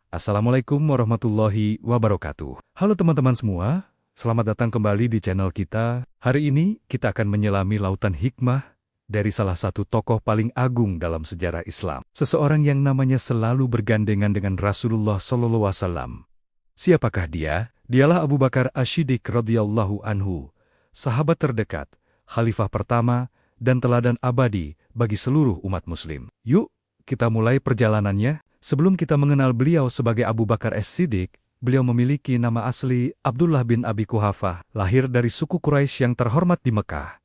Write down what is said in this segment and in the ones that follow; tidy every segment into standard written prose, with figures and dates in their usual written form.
Assalamualaikum warahmatullahi wabarakatuh. Halo teman-teman semua, selamat datang kembali di channel kita. Hari ini kita akan menyelami lautan hikmah dari salah satu tokoh paling agung dalam sejarah Islam. Seseorang yang namanya selalu bergandengan dengan Rasulullah SAW. Siapakah dia? Dialah Abu Bakar Ash-Shiddiq radhiyallahu anhu, sahabat terdekat, khalifah pertama, dan teladan abadi bagi seluruh umat muslim. Yuk, kita mulai perjalanannya. Sebelum kita mengenal beliau sebagai Abu Bakar Ash-Shiddiq, beliau memiliki nama asli Abdullah bin Abi Quhafah, lahir dari suku Quraisy yang terhormat di Mekah.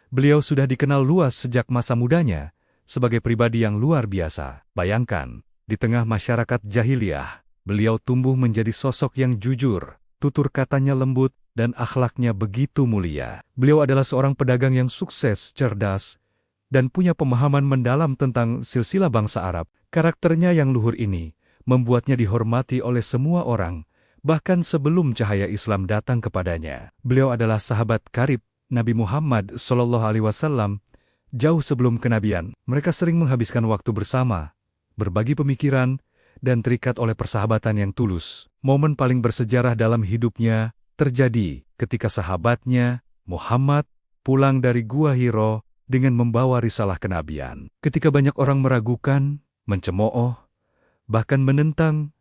Beliau sudah dikenal luas sejak masa mudanya, sebagai pribadi yang luar biasa. Bayangkan, di tengah masyarakat jahiliyah, beliau tumbuh menjadi sosok yang jujur, tutur katanya lembut, dan akhlaknya begitu mulia. Beliau adalah seorang pedagang yang sukses, cerdas, dan punya pemahaman mendalam tentang silsilah bangsa Arab. Karakternya yang luhur ini membuatnya dihormati oleh semua orang, bahkan sebelum cahaya Islam datang kepadanya. Beliau adalah sahabat karib Nabi Muhammad SAW. Jauh sebelum kenabian, mereka sering menghabiskan waktu bersama, berbagi pemikiran, dan terikat oleh persahabatan yang tulus. Momen paling bersejarah dalam hidupnya terjadi ketika sahabatnya, Muhammad, pulang dari Gua Hiro dengan membawa risalah kenabian. Ketika banyak orang meragukan, mencemooh, bahkan menentang,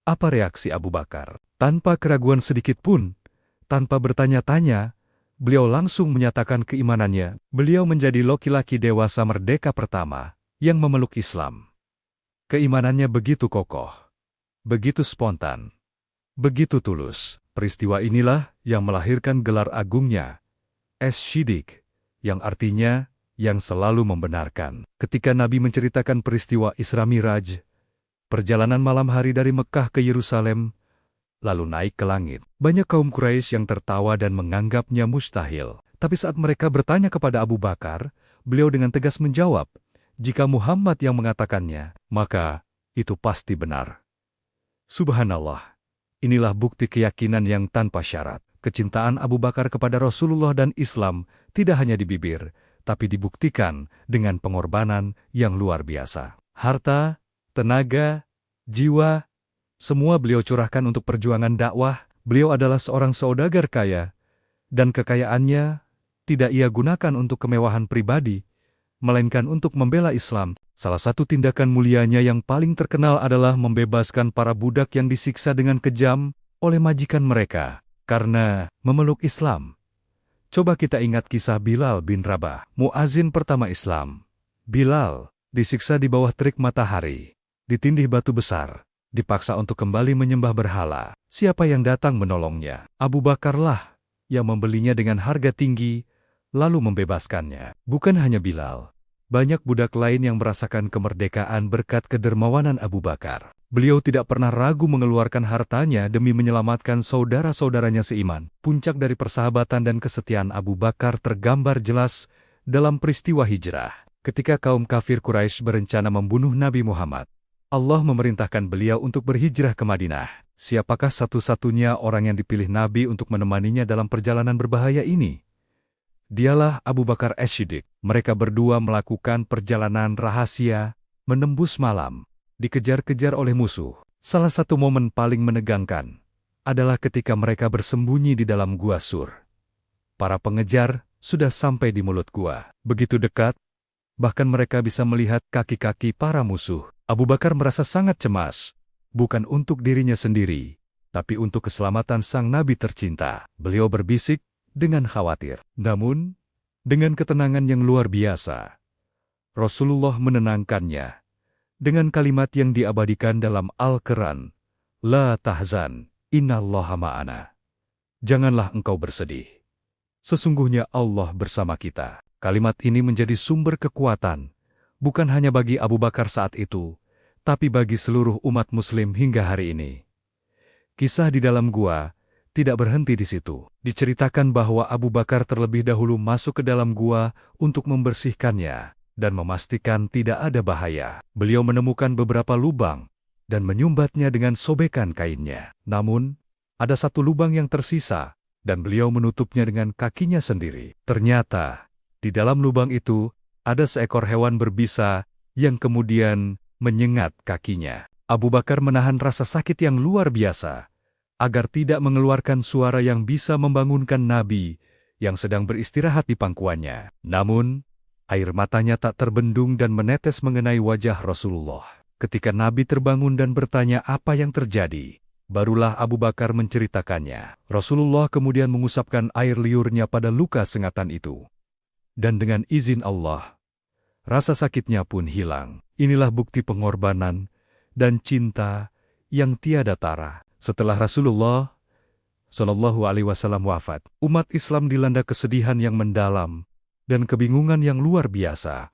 apa reaksi Abu Bakar? Tanpa keraguan sedikit pun, tanpa bertanya-tanya, beliau langsung menyatakan keimanannya. Beliau menjadi laki-laki dewasa merdeka pertama yang memeluk Islam. Keimanannya begitu kokoh, begitu spontan, begitu tulus. Peristiwa inilah yang melahirkan gelar agungnya, Ash-Shiddiq, yang artinya yang selalu membenarkan. Ketika Nabi menceritakan peristiwa Isra Miraj, perjalanan malam hari dari Mekah ke Yerusalem, lalu naik ke langit, banyak kaum Quraisy yang tertawa dan menganggapnya mustahil. Tapi saat mereka bertanya kepada Abu Bakar, beliau dengan tegas menjawab, jika Muhammad yang mengatakannya, maka itu pasti benar. Subhanallah, inilah bukti keyakinan yang tanpa syarat. Kecintaan Abu Bakar kepada Rasulullah dan Islam tidak hanya di bibir, tapi dibuktikan dengan pengorbanan yang luar biasa. Harta, tenaga, jiwa, semua beliau curahkan untuk perjuangan dakwah. Beliau adalah seorang saudagar kaya, dan kekayaannya tidak ia gunakan untuk kemewahan pribadi, melainkan untuk membela Islam. Salah satu tindakan mulianya yang paling terkenal adalah membebaskan para budak yang disiksa dengan kejam oleh majikan mereka karena memeluk Islam. Coba kita ingat kisah Bilal bin Rabah, muazin pertama Islam. Bilal disiksa di bawah terik matahari, ditindih batu besar, dipaksa untuk kembali menyembah berhala. Siapa yang datang menolongnya? Abu Bakarlah yang membelinya dengan harga tinggi, lalu membebaskannya. Bukan hanya Bilal, banyak budak lain yang merasakan kemerdekaan berkat kedermawanan Abu Bakar. Beliau tidak pernah ragu mengeluarkan hartanya demi menyelamatkan saudara-saudaranya seiman. Puncak dari persahabatan dan kesetiaan Abu Bakar tergambar jelas dalam peristiwa hijrah. Ketika kaum kafir Quraisy berencana membunuh Nabi Muhammad, Allah memerintahkan beliau untuk berhijrah ke Madinah. Siapakah satu-satunya orang yang dipilih Nabi untuk menemaninya dalam perjalanan berbahaya ini? Dialah Abu Bakar Ash-Shiddiq. Mereka berdua melakukan perjalanan rahasia, menembus malam, dikejar-kejar oleh musuh. Salah satu momen paling menegangkan adalah ketika mereka bersembunyi di dalam gua Sur. Para pengejar sudah sampai di mulut gua. Begitu dekat, bahkan mereka bisa melihat kaki-kaki para musuh. Abu Bakar merasa sangat cemas, bukan untuk dirinya sendiri, tapi untuk keselamatan sang Nabi tercinta. Beliau berbisik dengan khawatir. Namun, dengan ketenangan yang luar biasa, Rasulullah menenangkannya dengan kalimat yang diabadikan dalam Al-Quran, La tahzan, innallaha ma'ana. Janganlah engkau bersedih. Sesungguhnya Allah bersama kita. Kalimat ini menjadi sumber kekuatan, bukan hanya bagi Abu Bakar saat itu, tapi bagi seluruh umat muslim hingga hari ini. Kisah di dalam gua tidak berhenti di situ. Diceritakan bahwa Abu Bakar terlebih dahulu masuk ke dalam gua untuk membersihkannya dan memastikan tidak ada bahaya. Beliau menemukan beberapa lubang dan menyumbatnya dengan sobekan kainnya. Namun, ada satu lubang yang tersisa dan beliau menutupnya dengan kakinya sendiri. Ternyata, di dalam lubang itu ada seekor hewan berbisa yang kemudian menyengat kakinya. Abu Bakar menahan rasa sakit yang luar biasa, agar tidak mengeluarkan suara yang bisa membangunkan Nabi yang sedang beristirahat di pangkuannya. Namun, air matanya tak terbendung dan menetes mengenai wajah Rasulullah. Ketika Nabi terbangun dan bertanya apa yang terjadi, barulah Abu Bakar menceritakannya. Rasulullah kemudian mengusapkan air liurnya pada luka sengatan itu. Dan dengan izin Allah, rasa sakitnya pun hilang. Inilah bukti pengorbanan dan cinta yang tiada tara. Setelah Rasulullah Shallallahu Alaihi Wasallam wafat, umat Islam dilanda kesedihan yang mendalam dan kebingungan yang luar biasa.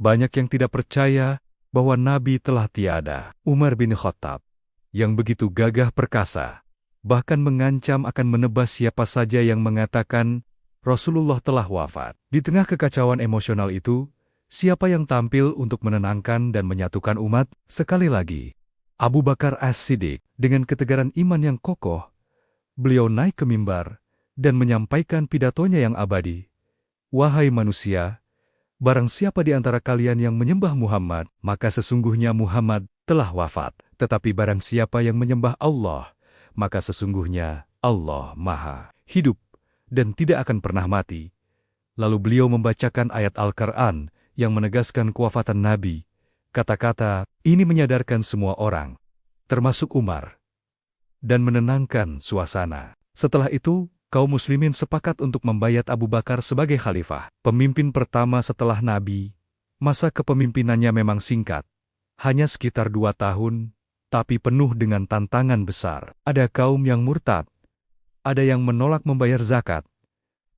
Banyak yang tidak percaya bahwa Nabi telah tiada. Umar bin Khattab, yang begitu gagah perkasa, bahkan mengancam akan menebas siapa saja yang mengatakan Rasulullah telah wafat. Di tengah kekacauan emosional itu, siapa yang tampil untuk menenangkan dan menyatukan umat? Sekali lagi, Abu Bakar As-Siddiq, dengan ketegaran iman yang kokoh, beliau naik ke mimbar dan menyampaikan pidatonya yang abadi. Wahai manusia, barang siapa di antara kalian yang menyembah Muhammad, maka sesungguhnya Muhammad telah wafat. Tetapi barang siapa yang menyembah Allah, maka sesungguhnya Allah Maha Hidup dan tidak akan pernah mati. Lalu beliau membacakan ayat Al-Quran yang menegaskan kewafatan Nabi. Kata-kata ini menyadarkan semua orang, termasuk Umar, dan menenangkan suasana. Setelah itu, kaum muslimin sepakat untuk membayat Abu Bakar sebagai khalifah, pemimpin pertama setelah Nabi. Masa kepemimpinannya memang singkat, hanya sekitar 2 tahun, tapi penuh dengan tantangan besar. Ada kaum yang murtad, ada yang menolak membayar zakat,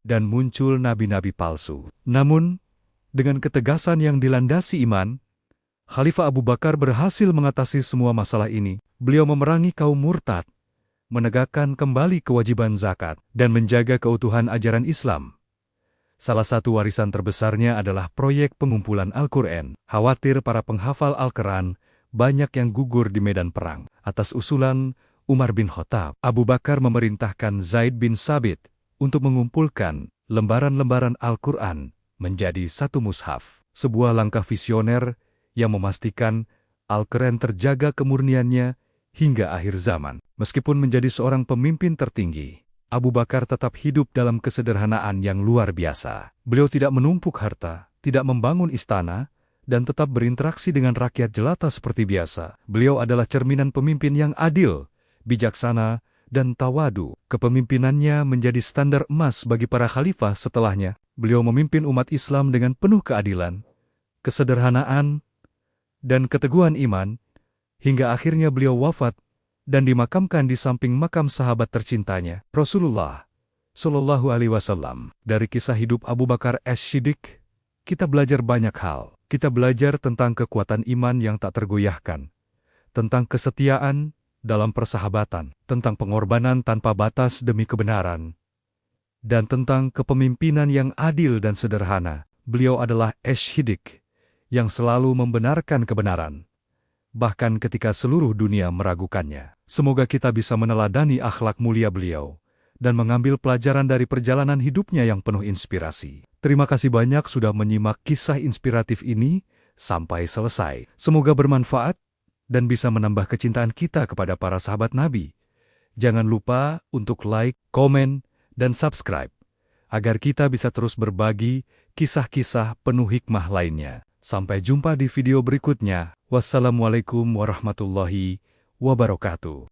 dan muncul nabi-nabi palsu. Namun, dengan ketegasan yang dilandasi iman, Khalifah Abu Bakar berhasil mengatasi semua masalah ini. Beliau memerangi kaum murtad, menegakkan kembali kewajiban zakat, dan menjaga keutuhan ajaran Islam. Salah satu warisan terbesarnya adalah proyek pengumpulan Al-Quran. Khawatir para penghafal Al-Quran banyak yang gugur di medan perang. Atas usulan Umar bin Khattab, Abu Bakar memerintahkan Zaid bin Sabit untuk mengumpulkan lembaran-lembaran Al-Quran menjadi satu mushaf. Sebuah langkah visioner yang memastikan Al-Quran terjaga kemurniannya hingga akhir zaman. Meskipun menjadi seorang pemimpin tertinggi, Abu Bakar tetap hidup dalam kesederhanaan yang luar biasa. Beliau tidak menumpuk harta, tidak membangun istana, dan tetap berinteraksi dengan rakyat jelata seperti biasa. Beliau adalah cerminan pemimpin yang adil, bijaksana, dan tawadu. Kepemimpinannya menjadi standar emas bagi para khalifah setelahnya. Beliau memimpin umat Islam dengan penuh keadilan, kesederhanaan, dan keteguhan iman, hingga akhirnya beliau wafat dan dimakamkan di samping makam sahabat tercintanya, Rasulullah Shallallahu Alaihi Wasallam. Dari kisah hidup Abu Bakar As-Siddiq, kita belajar banyak hal. Kita belajar tentang kekuatan iman yang tak tergoyahkan, tentang kesetiaan dalam persahabatan, tentang pengorbanan tanpa batas demi kebenaran, dan tentang kepemimpinan yang adil dan sederhana. Beliau adalah As-Siddiq yang selalu membenarkan kebenaran, bahkan ketika seluruh dunia meragukannya. Semoga kita bisa meneladani akhlak mulia beliau dan mengambil pelajaran dari perjalanan hidupnya yang penuh inspirasi. Terima kasih banyak sudah menyimak kisah inspiratif ini sampai selesai. Semoga bermanfaat dan bisa menambah kecintaan kita kepada para sahabat Nabi. Jangan lupa untuk like, komen, dan subscribe, agar kita bisa terus berbagi kisah-kisah penuh hikmah lainnya. Sampai jumpa di video berikutnya. Wassalamualaikum warahmatullahi wabarakatuh.